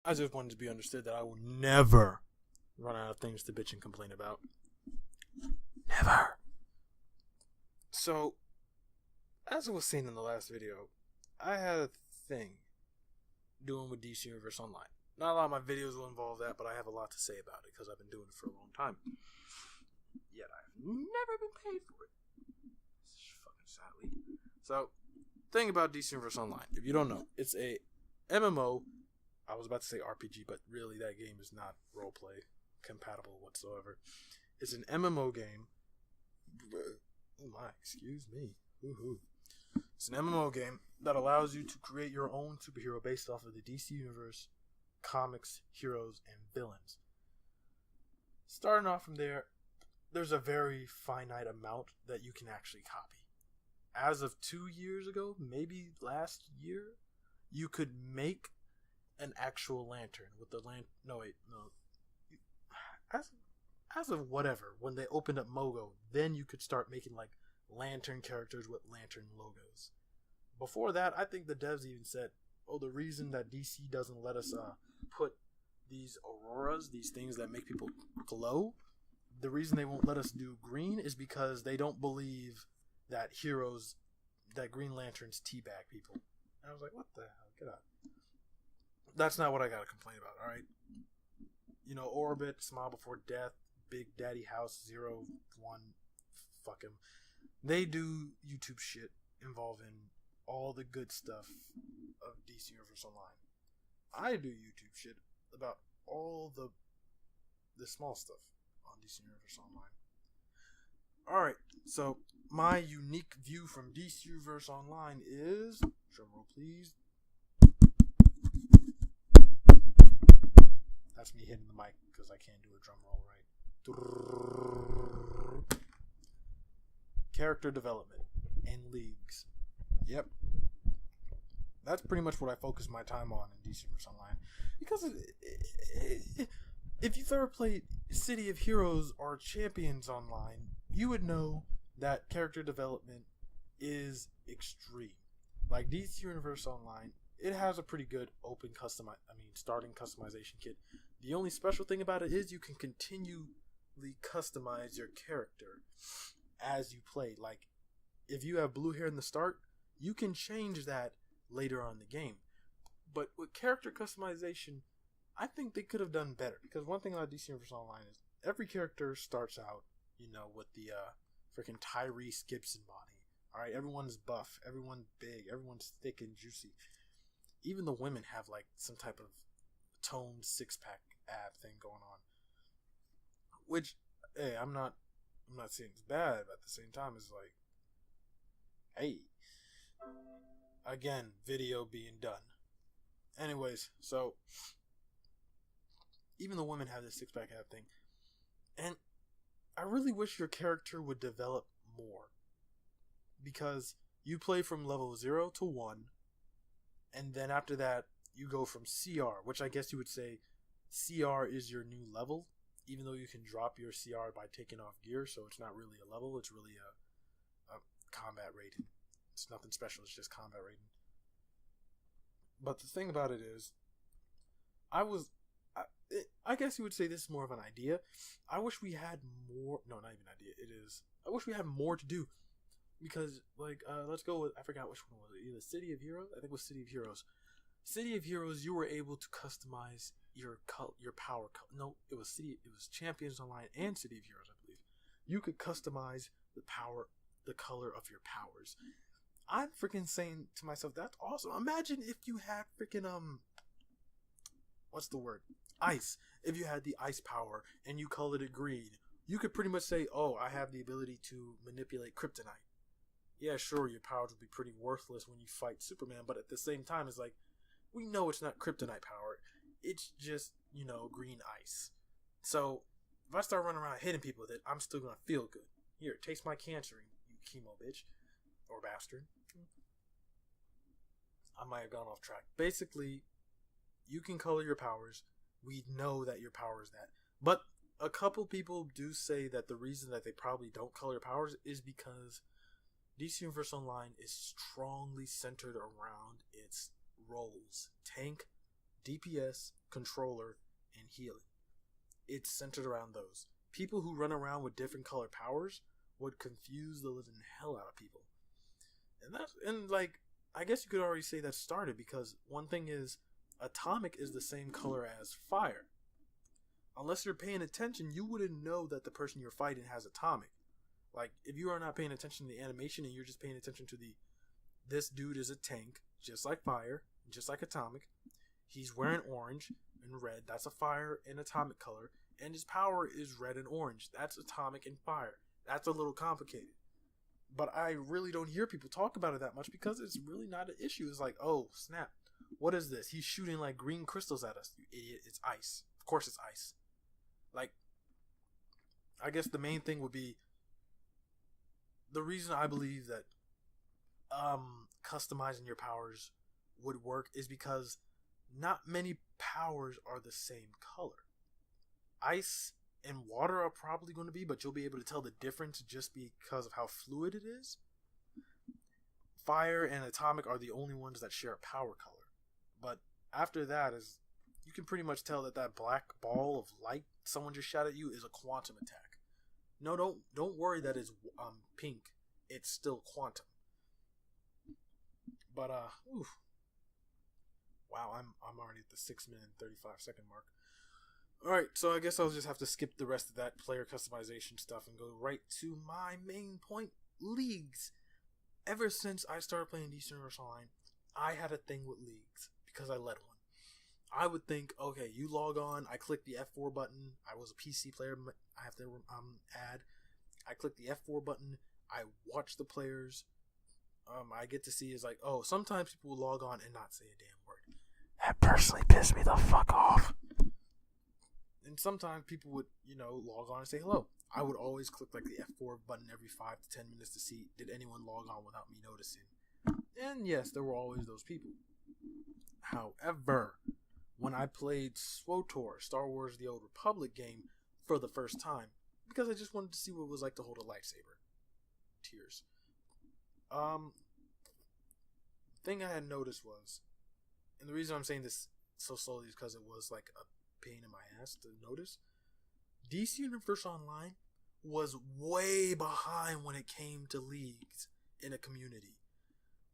I just wanted to be understood that I will never run out of things to bitch and complain about. Never. So, as I was saying in the last video, I had a thing doing with DC Universe Online. Not a lot of my videos will involve that, but I have a lot to say about it because I've been doing it for a long time. Yet I've never been paid for it. Fucking sadly. So, thing about DC Universe Online, if you don't know, it's a MMO. I was about to say RPG, but really that game is not roleplay compatible whatsoever. It's an MMO game. Oh my, excuse me. Woohoo. It's an MMO game that allows you to create your own superhero based off of the DC Universe comics, heroes, and villains. Starting off from there, there's a very finite amount that you can actually copy. As of 2 years ago, maybe last year, you could make an actual lantern with the As of whatever, when they opened up Mogo, then you could start making like lantern characters with lantern logos. Before that, I think the devs even said, the reason that DC doesn't let us put these auroras, these things that make people glow, the reason they won't let us do green is because they don't believe that Green Lanterns teabag people. And I was like, what the hell? Get out. That's not what I gotta complain about, alright? You know, Orbit, Smile Before Death, Big Daddy House, 01, fuck him. They do YouTube shit involving all the good stuff of DC Universe Online. I do YouTube shit about all the small stuff on DC Universe Online. Alright, so my unique view from DC Universe Online is, drumroll please, that's me hitting the mic because I can't do a drum roll right. Character development and leagues. Yep. That's pretty much what I focus my time on in DC Universe Online. Because if you've ever played City of Heroes or Champions Online, you would know that character development is extreme. Like DC Universe Online, it has a pretty good starting customization kit. The only special thing about it is you can continually customize your character as you play. Like, if you have blue hair in the start, you can change that later on in the game. But with character customization, I think they could have done better. Because one thing about DC Universe Online is every character starts out, with the freaking Tyrese Gibson body. Alright, everyone's buff, everyone's big, everyone's thick and juicy. Even the women have like some type of toned six-pack ab thing going on. Which, hey, I'm not saying it's bad, but at the same time it's like, hey, again, video being done. Anyways, so even the women have this six-pack ab thing. And I really wish your character would develop more. Because you play from level 0 to 1, and then after that, you go from CR, which I guess you would say CR is your new level, even though you can drop your CR by taking off gear, so it's not really a level, it's really a combat rating. It's nothing special, it's just combat rating. But the thing about it is, I guess you would say this is more of an idea. I wish we had more, no, not even an idea, it is, I wish we had more to do. Because, let's go with, I forgot which one was it, either City of Heroes? I think it was City of Heroes. City of Heroes, you were able to customize your power. No, it was Champions Online and City of Heroes, I believe. You could customize the color of your powers. I'm freaking saying to myself, that's awesome. Imagine if you had freaking, what's the word? Ice. If you had the ice power and you colored it green, you could pretty much say, I have the ability to manipulate kryptonite. Yeah, sure, your powers will be pretty worthless when you fight Superman, but at the same time, it's like, we know it's not kryptonite power. It's just, green ice. So, if I start running around hitting people with it, I'm still going to feel good. Here, taste my cancer, you chemo bitch. Or bastard. I might have gone off track. Basically, you can color your powers. We know that your power is that. But a couple people do say that the reason that they probably don't color powers is because DC Universe Online is strongly centered around its roles. Tank, DPS, controller, and healing. It's centered around those. People who run around with different color powers would confuse the living hell out of people. And like, I guess you could already say that started, because one thing is, atomic is the same color as fire. Unless you're paying attention, you wouldn't know that the person you're fighting has atomic. Like, if you are not paying attention to the animation and you're just paying attention to this dude is a tank, just like fire, just like atomic. He's wearing orange and red. That's a fire and atomic color. And his power is red and orange. That's atomic and fire. That's a little complicated. But I really don't hear people talk about it that much because it's really not an issue. It's like, oh, snap. What is this? He's shooting like green crystals at us. You idiot. It's ice. Of course it's ice. Like, I guess the main thing would be, the reason I believe that customizing your powers would work is because not many powers are the same color. Ice and water are probably going to be, but you'll be able to tell the difference just because of how fluid it is. Fire and atomic are the only ones that share a power color. But after that, is you can pretty much tell that black ball of light someone just shot at you is a quantum attack. No, don't worry that it's pink. It's still quantum. But oof. Wow, I'm already at the 6-minute and 35-second mark. Alright, so I guess I'll just have to skip the rest of that player customization stuff and go right to my main point, leagues. Ever since I started playing DC Universe Online, I had a thing with leagues because I led one. I would think, okay, you log on, I click the F4 button. I was a PC player, I have to add. I click the F4 button, I watch the players. I get to see is like, oh, sometimes people will log on and not say a damn word. That personally pissed me the fuck off. And sometimes people would, log on and say hello. I would always click like the F4 button every 5 to 10 minutes to see, did anyone log on without me noticing? And yes, there were always those people. However, when I played SWTOR, Star Wars The Old Republic game, for the first time, because I just wanted to see what it was like to hold a lightsaber. Tears. Thing I had noticed was, and the reason I'm saying this so slowly is because it was like a pain in my ass to notice, DC Universe Online was way behind when it came to leagues in a community.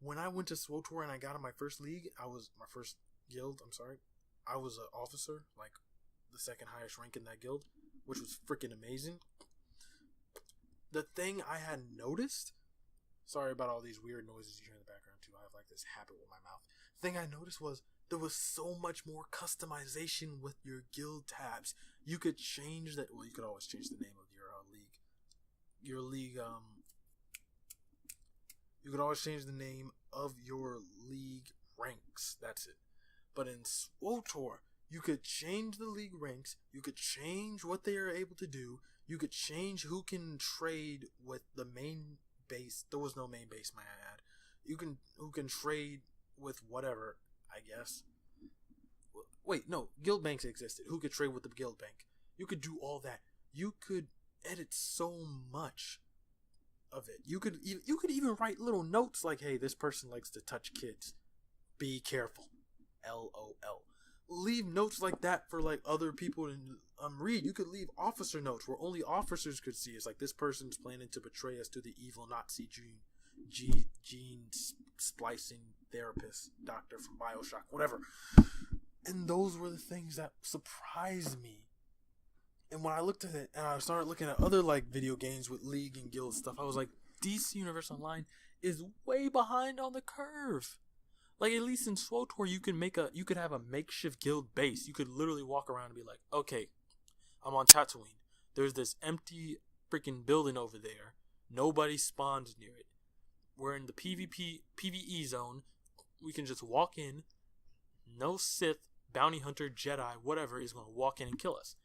When I went to SWTOR and I got in my first league, my first guild, I was an officer, like the second highest rank in that guild, which was freaking amazing. The thing I had noticed, sorry about all these weird noises you hear in the background too, I have like this habit with my mouth. The thing I noticed was there was so much more customization with your guild tabs. You could change that, well, you could always change the name of your league. Your league, you could always change the name of your league ranks. That's it. But in SWTOR, you could change the league ranks. You could change what they are able to do. You could change who can trade with the main base. There was no main base, may I add. Who can trade with whatever, I guess. Wait, no, guild banks existed. Who could trade with the guild bank? You could do all that. You could edit so much of it. You could even write little notes like, hey, this person likes to touch kids. Be careful. LOL. Leave notes like that for like other people to read. You could leave officer notes where only officers could see. It's like, this person's planning to betray us to the evil Nazi gene splicing therapist doctor from BioShock, whatever. And those were the things that surprised me. And when I looked at it and I started looking at other like video games with league and guild stuff, I was like, DC Universe Online is way behind on the curve. Like, at least in SWTOR, you could have a makeshift guild base. You could literally walk around and be like, okay, I'm on Tatooine. There's this empty freaking building over there. Nobody spawns near it. We're in the PvE zone. We can just walk in. No Sith, bounty hunter, Jedi, whatever is going to walk in and kill us.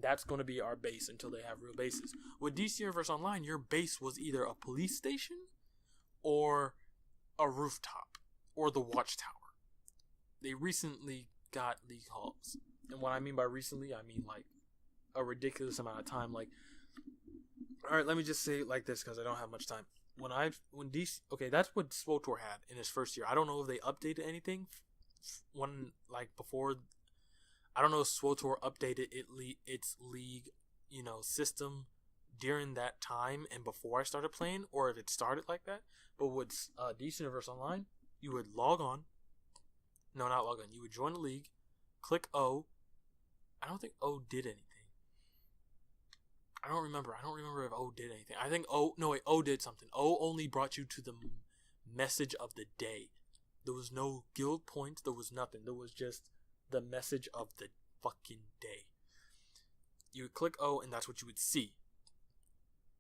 That's going to be our base until they have real bases. With DC Universe Online, your base was either a police station or a rooftop or the watchtower. They recently got league halls. And what I mean by recently, I mean like a ridiculous amount of time. Like, alright, let me just say it like this because I don't have much time. When DC, okay, that's what SWTOR had in his first year. I don't know if they updated anything when like before, I don't know if SWTOR updated its league, system during that time and before I started playing, or if it started like that. But with DC Universe Online, you would log on. No, not log on. You would join the league, click O. I don't think O did anything. I don't remember if O did anything. I think O did something. O only brought you to the message of the day. There was no guild points. There was nothing. There was just the message of the fucking day. You would click O, and that's what you would see.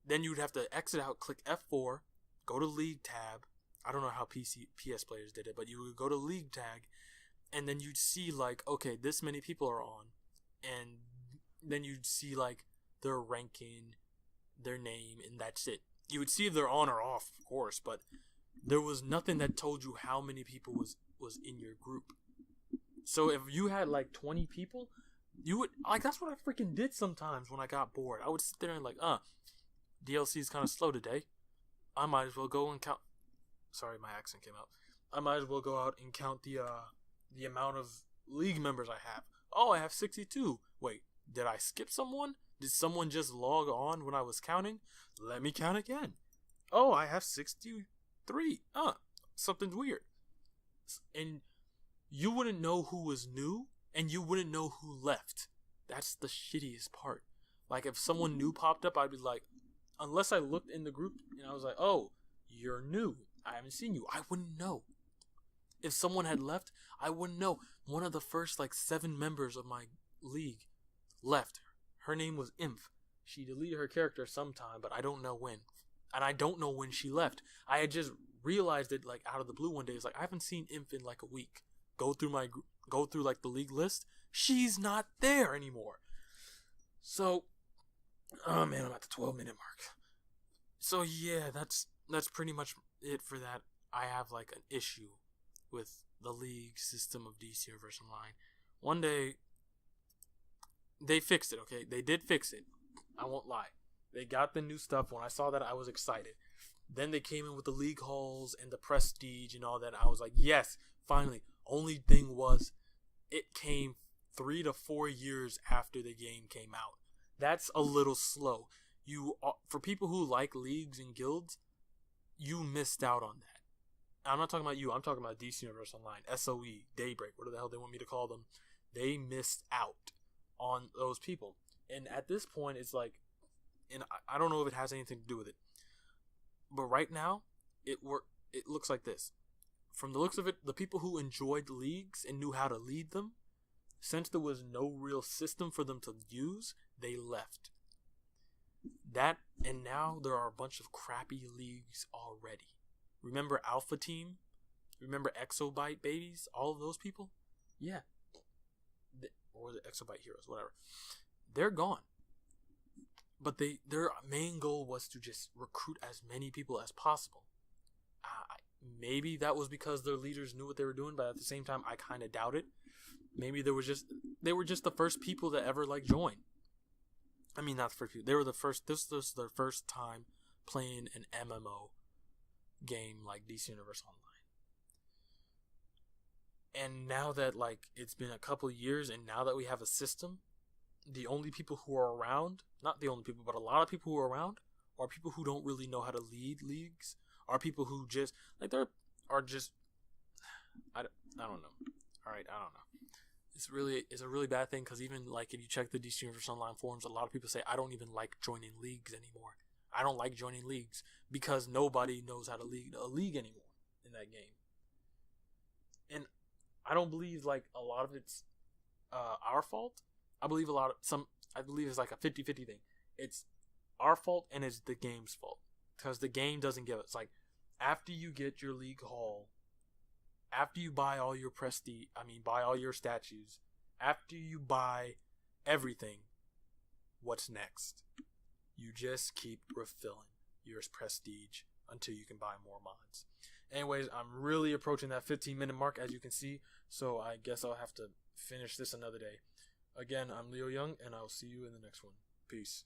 Then you would have to exit out, click F4, go to League tab. I don't know how PS players did it, but you would go to League tag, and then you'd see like, okay, this many people are on, and then you'd see like their ranking, their name, and that's it. You would see if they're on or off, of course, but there was nothing that told you how many people was in your group. So if you had like 20 people, you would like, that's what I freaking did sometimes when I got bored. I would sit there and like, DLC is kind of slow today. I might as well go and count. Sorry, my accent came out. I might as well go out and count the amount of league members I have. Oh, I have 62. Wait, did I skip someone? Did someone just log on when I was counting? Let me count again. Oh, I have 63. Something's weird. And you wouldn't know who was new, and you wouldn't know who left. That's the shittiest part. Like, if someone new popped up, I'd be like, unless I looked in the group and I was like, oh, you're new. I haven't seen you. I wouldn't know. If someone had left, I wouldn't know. One of the first, 7 members of my league left. Her name was Inf. She deleted her character sometime, but I don't know when. And I don't know when she left. I had just realized it, out of the blue one day. It's like, I haven't seen Inf in, a week. Go through the league list. She's not there anymore. So, oh man, I'm at the 12-minute mark. So yeah, that's pretty much it for that. I have an issue with the league system of DC Universe Online. One day, they fixed it, okay? They did fix it. I won't lie. They got the new stuff. When I saw that, I was excited. Then they came in with the league halls and the prestige and all that. I was like, yes, finally. Only thing was, it came 3 to 4 years after the game came out. That's a little slow. For people who like leagues and guilds, you missed out on that. I'm not talking about you. I'm talking about DC Universe Online, SOE, Daybreak, whatever the hell they want me to call them. They missed out on those people. And at this point, it's like, and I don't know if it has anything to do with it, but right now, it looks like this. From the looks of it, the people who enjoyed leagues and knew how to lead them, since there was no real system for them to use, they left. And now there are a bunch of crappy leagues already. Remember Alpha Team? Remember Exobyte Babies? All of those people? Yeah. Or the Exobyte Heroes, whatever. They're gone. But their main goal was to just recruit as many people as possible. Maybe that was because their leaders knew what they were doing, but at the same time, I kind of doubt it. Maybe they were just the first people that ever joined. I mean, not the first people. They were the first. This was their first time playing an MMO game like DC Universe Online. And now that it's been a couple years, and now that we have a system, the only people who are around, not the only people, but a lot of people who are around, are people who don't really know how to lead leagues, are people who just I don't know. All right, I don't know. It's a really bad thing, because even if you check the DC Universe Online forums, a lot of people say, I don't even like joining leagues anymore. I don't like joining leagues because nobody knows how to lead a league anymore in that game. And I don't believe a lot of it's our fault. I believe it's a 50-50 thing. It's our fault and it's the game's fault, because the game doesn't give us after you get your league haul, after you buy all your buy all your statues, after you buy everything, what's next? You just keep refilling your prestige until you can buy more mods. Anyways, I'm really approaching that 15-minute mark, as you can see, so I guess I'll have to finish this another day. Again, I'm Leo Young, and I'll see you in the next one. Peace.